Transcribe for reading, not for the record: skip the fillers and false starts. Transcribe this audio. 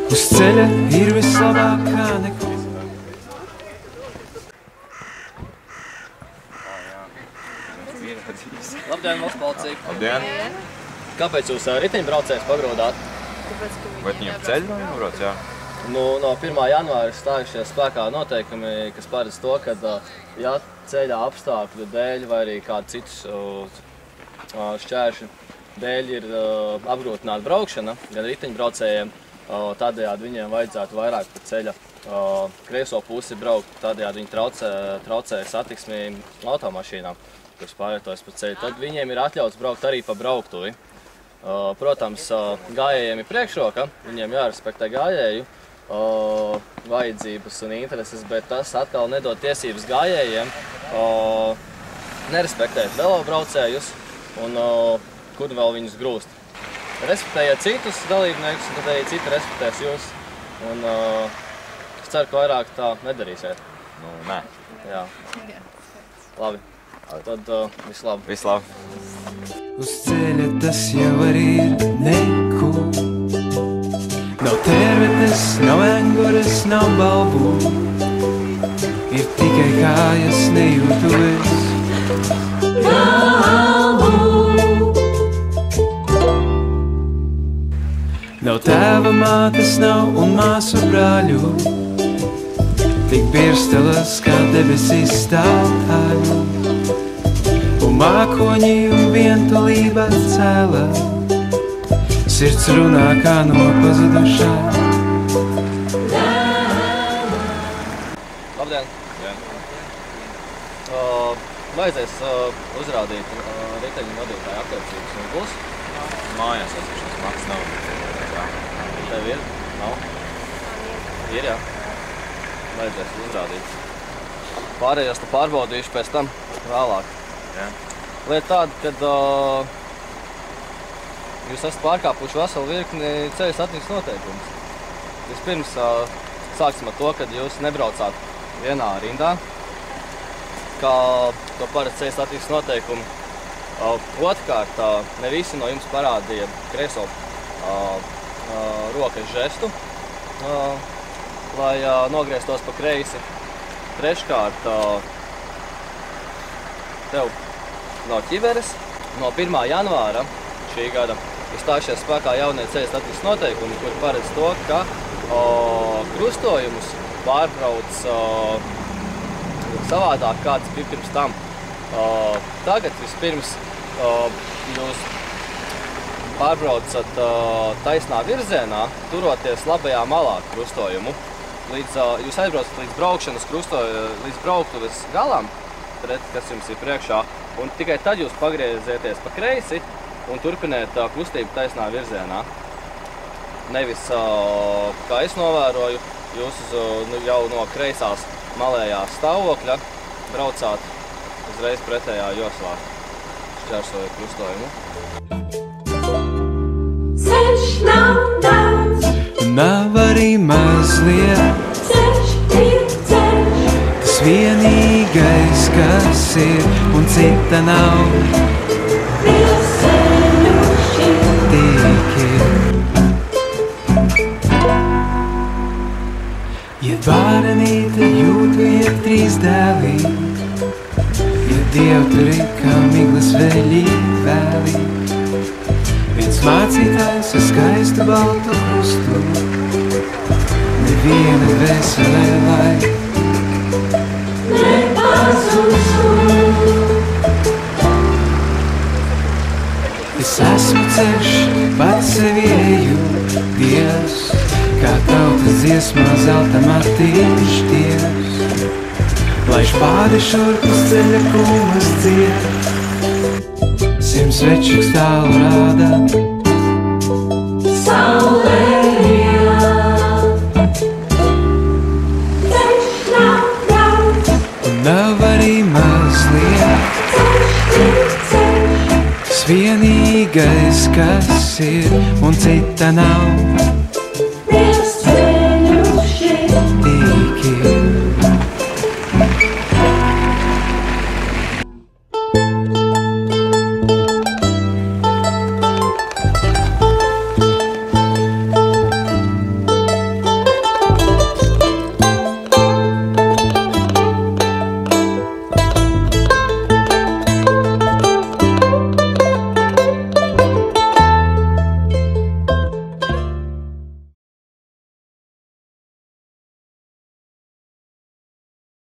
Uz ceļa ir vislabākā neko. Labdien, valsts policija! Labdien! Kāpēc jūs riteņbraucējus pagrodāt? Vai viņam ceļu nav jābrauc, jā? No 1. janvāra stājušies spēkā noteikumi, kas paredz to, ka ja ceļā apstākļu dēļ vai arī kādu citus šķēršļu dēļ ir apgrūtināta braukšana gan riteņbraucējiem, tādējādi viņiem vajadzētu vairāk pa ceļa kreiso pusi braukt, tādējādi viņi traucē satiksmi automašīnām, kuras pārvietojas pa ceļu. Tad viņiem ir atļauts braukt arī pa brauktuvi. Protams, gājējiem ir priekšroka, viņiem jārespektē gājēju vajadzības un intereses, bet tas atkal nedod tiesības gājējiem nerespektēt velobraucējus un kur vēl viņus grūst. Respektējiet citus dalībniekus, un tad arī citi respektēs jūs. Un es ceru, ka vairāk tā nedarīsiet. Nu, nē. Jā. Labi. Tad vislabāk. Vislabāk. Uz ceļa tas jau arī ir neko. Nav tervetes, nav enguras, nav balvu. Ir tikai kājas, nejūtu es. Nav tēva, mātes nav un māsu brāļu. Tik birstelas kā debesīs stāv tāļu. Un mākoņi un vientulība cēlā. Sirds runā kā no pazudušā. Labdien! Vajadzēs uzrādīt riteņu vadītāju apliecības un būs? Mājās aizvešanas maksas nav. Tev ir? Nav? Ir, jā. Vajadzēs uzrādīt. Pārējos tu pārbaudīšu pēc tam vēlāk. Jā. Lieta tāda, kad jūs esat pārkāpuši veselu virkni ceļa satiksmes noteikumus. Vispirms sāksim ar to, kad jūs nebraucāt vienā rindā, kā to paredz ceļa satiksmes noteikumi. Otrkārt, ne visi no jums parādīja kreiso rokas žestu, lai nogrieztos pa kreisi. Treškārt, tev nav ķiveres. No 1. janvāra šī gada ir stājušies spēkā jaunie ceļa satiksmes noteikumi, kuri paredz to, ka krustojumus pārbrauc savādāk kāds bija pirms tam. Tagad vispirms jūs pārbraucat taisnā virzienā, turoties labajā malā krustojumu. Jūs aizbraucat līdz brauktuves galam, kas jums ir priekšā, un tikai tad jūs pagriezieties pa kreisi un turpiniet kustību taisnā virzienā. Nevis, kā es novēroju, jūs jau no kreisās malējā stāvokļa braucāt uzreiz pretējā joslā, šķērsojot krustojumu. Ceļš nav daudz, nav arī mazliet. ceļš ir ceļš, Tas vienīgais, kas ir, un cita nav. pilsēļuši. Tik ir. Ja bārenīte jūtu iet trīs dēlī, ja Dievu tur ir kā miglas veļī vēlī. Viens mācītājs ar skaistu baltu krustu, neviena dvēselē lai Nepazustu. Es esmu ceļš, pats sevi eju, Dievs, kā tautas dziesmā zelta matīš Dievs. Laiž pāri šurpus ceļa kūmas dzied, Sims večuks tālu rādā. Saulē ielā. Ceļš nav daudz, Un nav arī mazliet. ceļš ir ceļš, Tas vienīgais, kas ir, un cita nav.